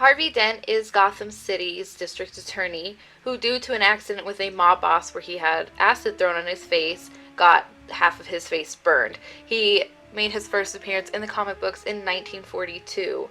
Harvey Dent is Gotham City's district attorney who, due to an accident with a mob boss where he had acid thrown on his face, got half of his face burned. He made his first appearance in the comic books in 1942.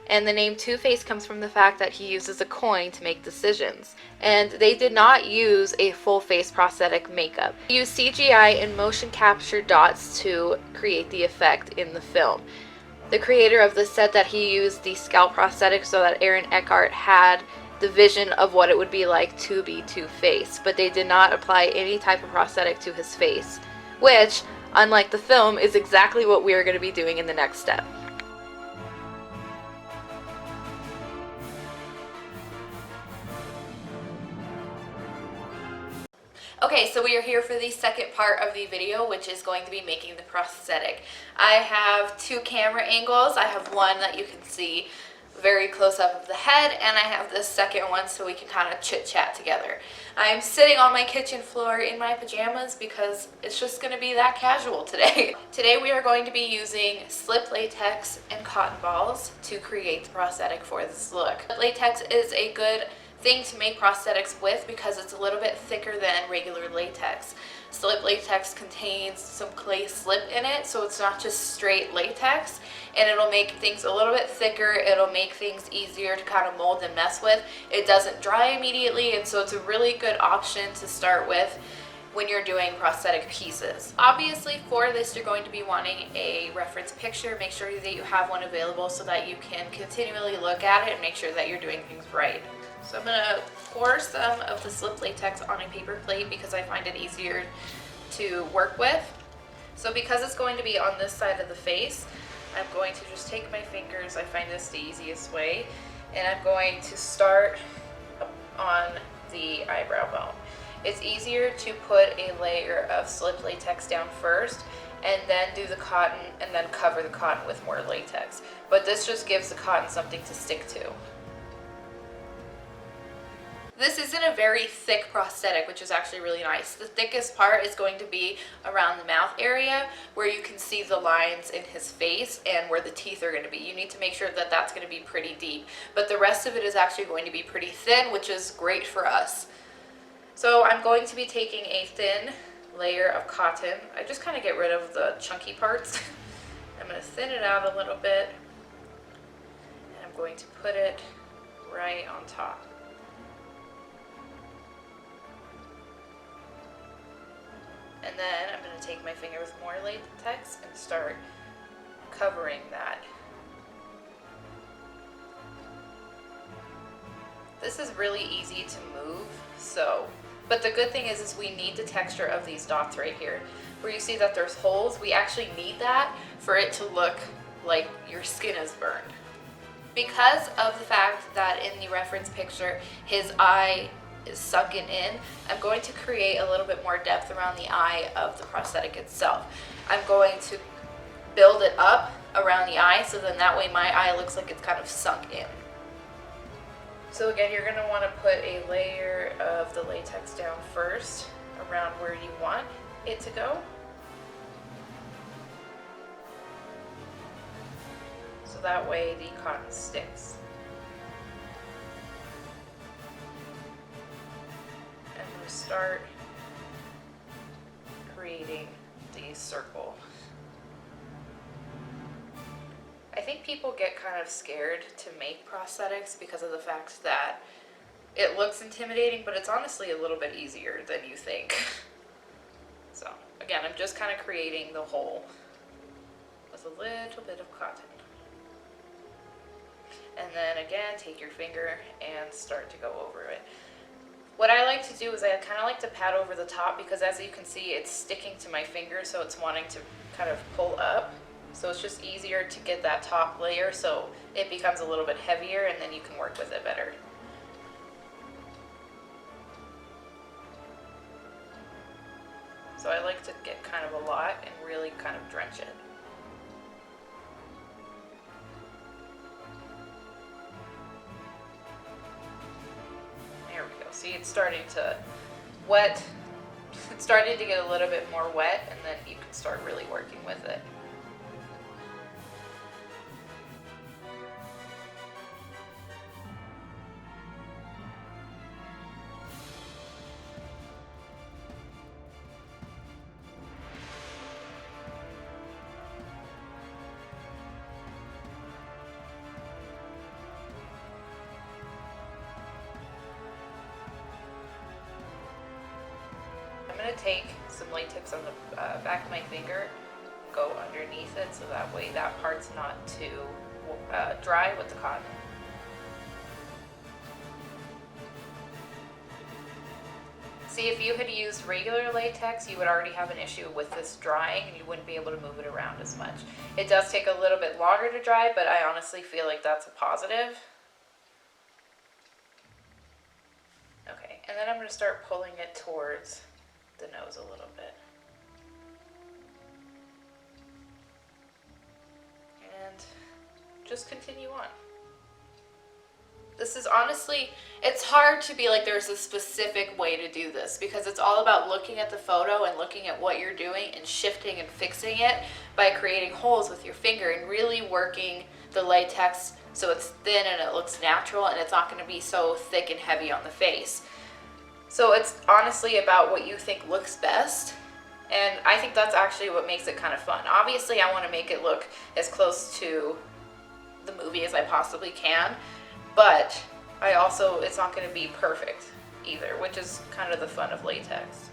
And the name Two-Face comes from the fact that he uses a coin to make decisions. And they did not use a full face prosthetic makeup. They used CGI and motion capture dots to create the effect in the film. The creator of this said that he used the scalp prosthetic so that Aaron Eckhart had the vision of what it would be like to be Two-Face, but they did not apply any type of prosthetic to his face, which, unlike the film, is exactly what we are going to be doing in the next step. Okay, so we are here for the second part of the video, which is going to be making the prosthetic. I have two camera angles. I have one that you can see very close up of the head, and I have this second one so we can kind of chit-chat together. I'm sitting on my kitchen floor in my pajamas because it's just going to be that casual today. Today we are going to be using slip latex and cotton balls to create the prosthetic for this look. Latex is a good thing to make prosthetics with because it's a little bit thicker than regular latex. Slip latex contains some clay slip in it, so it's not just straight latex, and it'll make things a little bit thicker. It'll make things easier to kind of mold and mess with. It doesn't dry immediately, and so it's a really good option to start with when you're doing prosthetic pieces. Obviously for this you're going to be wanting a reference picture. Make sure that you have one available so that you can continually look at it and make sure that you're doing things right. So I'm going to pour some of the slip latex on a paper plate because I find it easier to work with. So because it's going to be on this side of the face, I'm going to just take my fingers, I find this the easiest way, and I'm going to start on the eyebrow bone. It's easier to put a layer of slip latex down first and then do the cotton and then cover the cotton with more latex. But this just gives the cotton something to stick to. This isn't a very thick prosthetic, which is actually really nice. The thickest part is going to be around the mouth area where you can see the lines in his face and where the teeth are going to be. You need to make sure that that's going to be pretty deep, but the rest of it is actually going to be pretty thin, which is great for us. So I'm going to be taking a thin layer of cotton. I just kind of get rid of the chunky parts. I'm going to thin it out a little bit, and I'm going to put it right on top. And then I'm going to take my finger with more latex and start covering that. This is really easy to move, but the good thing is we need the texture of these dots right here. Where you see that there's holes, we actually need that for it to look like your skin is burned. Because of the fact that in the reference picture his eye is sunken in, I'm going to create a little bit more depth around the eye of the prosthetic itself. I'm going to build it up around the eye so then that way my eye looks like it's kind of sunk in. So again, you're going to want to put a layer of the latex down first around where you want it to go. So that way the cotton sticks. Start creating the circle. I think people get kind of scared to make prosthetics because of the fact that it looks intimidating, but it's honestly a little bit easier than you think. So again, I'm just kind of creating the hole with a little bit of cotton. And then again, take your finger and start to go over it. What I like to do is I kind of like to pat over the top because as you can see it's sticking to my finger, so it's wanting to kind of pull up. So it's just easier to get that top layer so it becomes a little bit heavier and then you can work with it better. So I like to get kind of a lot and really kind of drench it. See, it's starting to wet. It's starting to get a little bit more wet, and then you can start really working with it. to take some latex on the back of my finger, go underneath it, so that way that part's not too dry with the cotton. See, if you had used regular latex, you would already have an issue with this drying and you wouldn't be able to move it around as much. It does take a little bit longer to dry, but I honestly feel like that's a positive. Okay, and then I'm going to start pulling it towards the nose a little bit. And just continue on. This is honestly, it's hard to be like there's a specific way to do this because it's all about looking at the photo and looking at what you're doing and shifting and fixing it by creating holes with your finger and really working the latex so it's thin and it looks natural and it's not going to be so thick and heavy on the face. So it's honestly about what you think looks best. And I think that's actually what makes it kind of fun. Obviously, I want to make it look as close to the movie as I possibly can. But it's not going to be perfect either, which is kind of the fun of latex.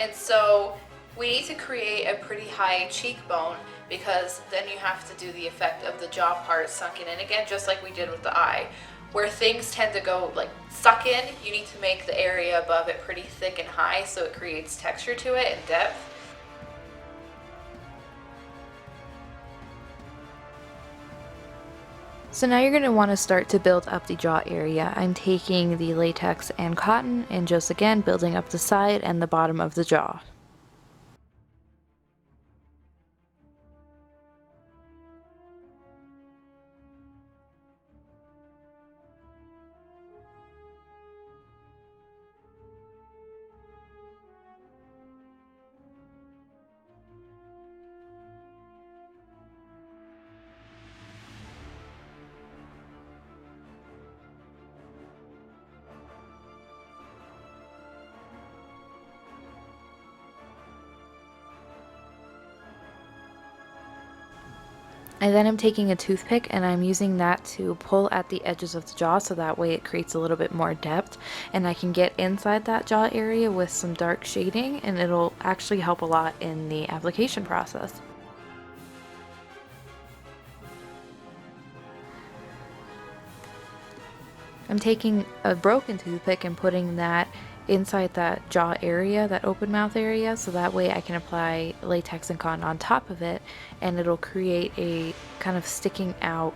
And so we need to create a pretty high cheekbone because then you have to do the effect of the jaw part sunken in again, just like we did with the eye. Where things tend to go like suck in, you need to make the area above it pretty thick and high so it creates texture to it and depth. So now you're going to want to start to build up the jaw area. I'm taking the latex and cotton and just again building up the side and the bottom of the jaw. I then am taking a toothpick and I'm using that to pull at the edges of the jaw so that way it creates a little bit more depth and I can get inside that jaw area with some dark shading and it'll actually help a lot in the application process. I'm taking a broken toothpick and putting that inside that jaw area, that open mouth area, so that way I can apply latex and cotton on top of it and it'll create a kind of sticking out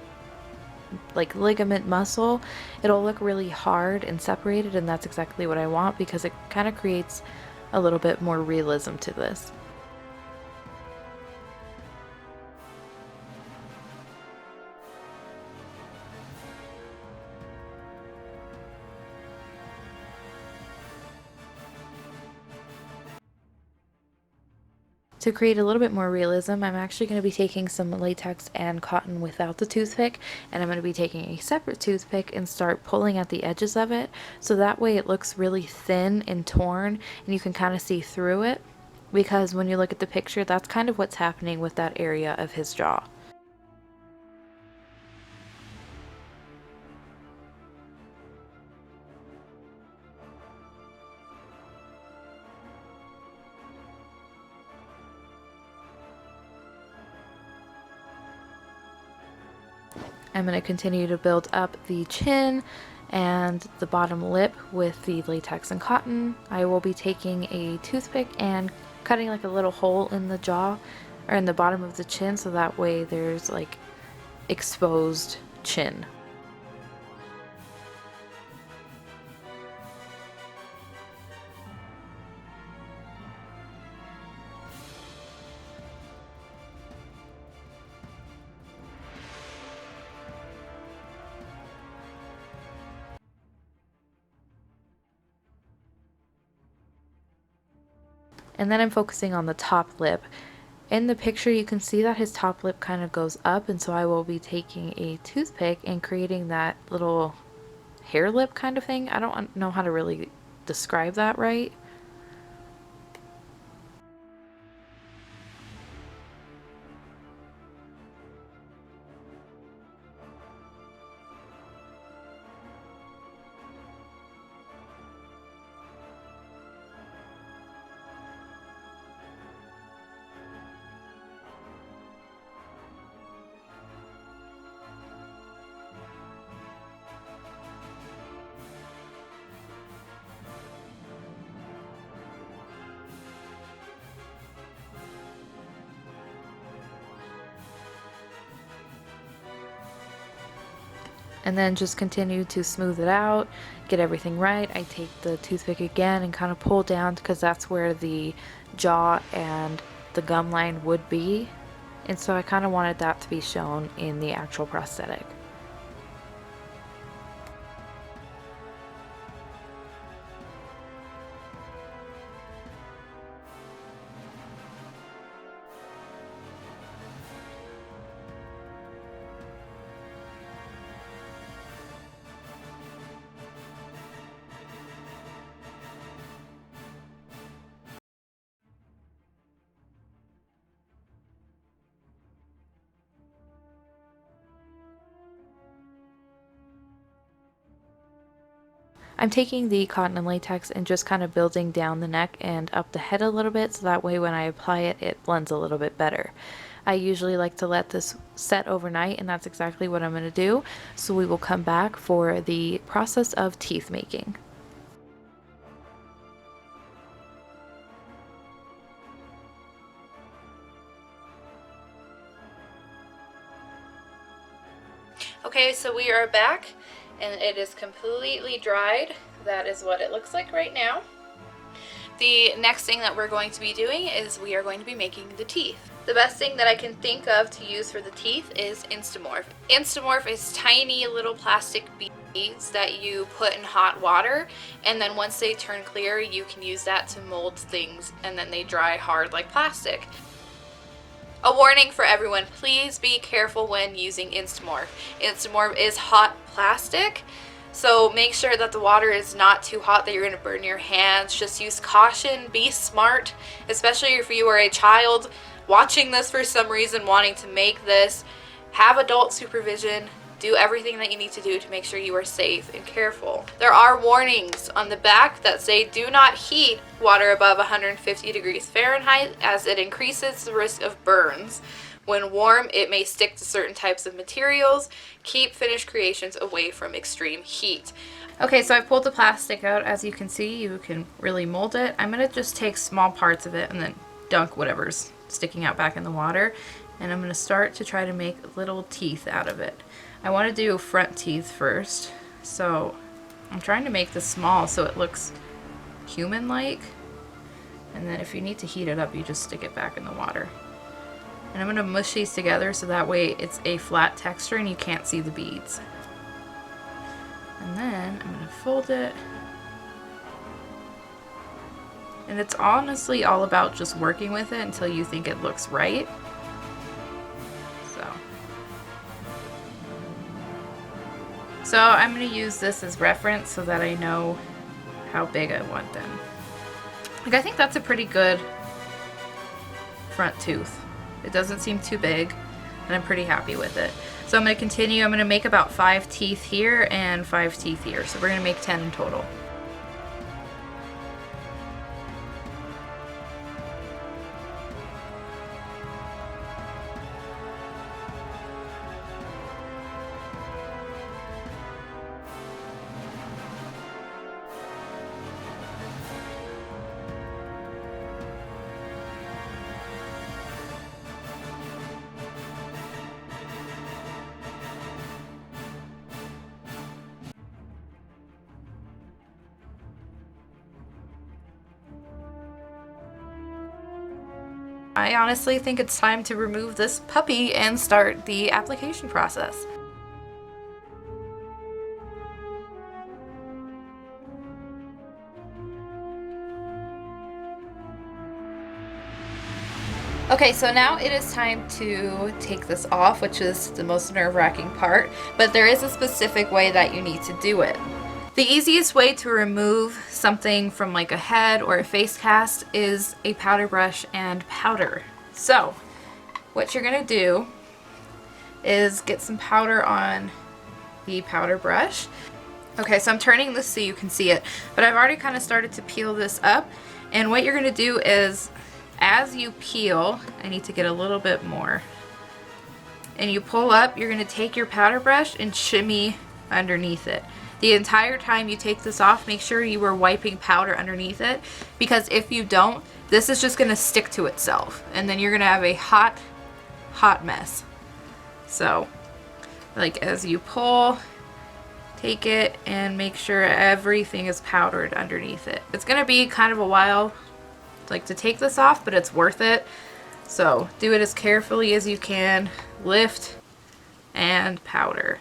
like ligament muscle. It'll look really hard and separated and that's exactly what I want because it kind of creates a little bit more realism to this. To create a little bit more realism, I'm actually going to be taking some latex and cotton without the toothpick, and I'm going to be taking a separate toothpick and start pulling at the edges of it, so that way it looks really thin and torn, and you can kind of see through it, because when you look at the picture, that's kind of what's happening with that area of his jaw. I'm going to continue to build up the chin and the bottom lip with the latex and cotton. I will be taking a toothpick and cutting like a little hole in the jaw or in the bottom of the chin so that way there's like exposed chin. And then I'm focusing on the top lip. In the picture you can see that his top lip kind of goes up, and so I will be taking a toothpick and creating that little hair lip kind of thing. I don't know how to really describe that right. and then just continue to smooth it out, get everything right. I take the toothpick again and kind of pull down because that's where the jaw and the gum line would be, and so I kind of wanted that to be shown in the actual prosthetic. I'm taking the cotton and latex and just kind of building down the neck and up the head a little bit, so that way when I apply it, it blends a little bit better. I usually like to let this set overnight, and that's exactly what I'm going to do. So we will come back for the process of teeth making. Okay, so we are back and it is completely dried. That is what it looks like right now. The next thing that we're going to be doing is we are going to be making the teeth. The best thing that I can think of to use for the teeth is Instamorph. Instamorph is tiny little plastic beads that you put in hot water, and then once they turn clear, you can use that to mold things, and then they dry hard like plastic. A warning for everyone, please be careful when using Instamorph. Instamorph is hot plastic, so make sure that the water is not too hot that you're going to burn your hands. Just use caution, be smart, especially if you are a child watching this for some reason, wanting to make this. Have adult supervision. Do everything that you need to do to make sure you are safe and careful. There are warnings on the back that say do not heat water above 150 degrees Fahrenheit as it increases the risk of burns. When warm, it may stick to certain types of materials. Keep finished creations away from extreme heat. Okay, so I pulled the plastic out. As you can see, you can really mold it. I'm going to just take small parts of it and then dunk whatever's sticking out back in the water. And I'm going to start to try to make little teeth out of it. I want to do front teeth first. So I'm trying to make this small so it looks human-like. And then if you need to heat it up, you just stick it back in the water. And I'm going to mush these together so that way it's a flat texture and you can't see the beads. And then I'm going to fold it. And it's honestly all about just working with it until you think it looks right. So I'm going to use this as reference so that I know how big I want them. Like, I think that's a pretty good front tooth. It doesn't seem too big, and I'm pretty happy with it. So I'm going to continue. I'm going to make about 5 teeth here and 5 teeth here. So we're going to make 10 in total. I honestly think it's time to remove this puppy and start the application process. Okay, so now it is time to take this off, which is the most nerve-wracking part, but there is a specific way that you need to do it. The easiest way to remove something from like a head or a face cast is a powder brush and powder. So what you're gonna do is get some powder on the powder brush. Okay, so I'm turning this so you can see it, but I've already kind of started to peel this up, and what you're gonna do is as you peel, I need to get a little bit more, and you pull up, you're gonna take your powder brush and shimmy underneath it. The entire time you take this off, make sure you are wiping powder underneath it, because if you don't, this is just gonna stick to itself, and then you're gonna have a hot mess. So, like, as you pull, take it and make sure everything is powdered underneath it. It's gonna be kind of a while like to take this off, but it's worth it. So do it as carefully as you can. Lift and powder.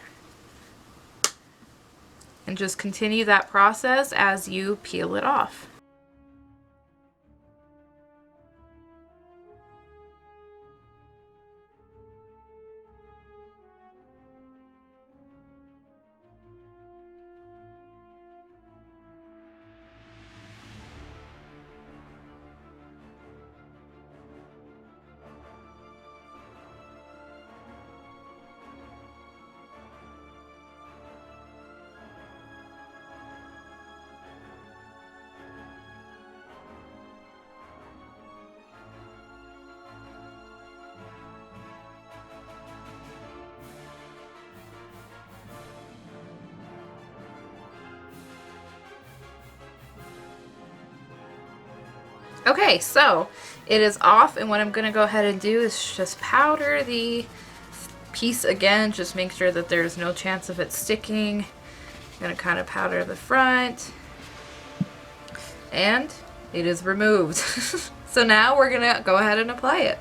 And just continue that process as you peel it off. Okay, so it is off, and what I'm gonna go ahead and do is just powder the piece again. Just make sure that there's no chance of it sticking. I'm gonna kind of powder the front, and it is removed. So now we're gonna go ahead and apply it.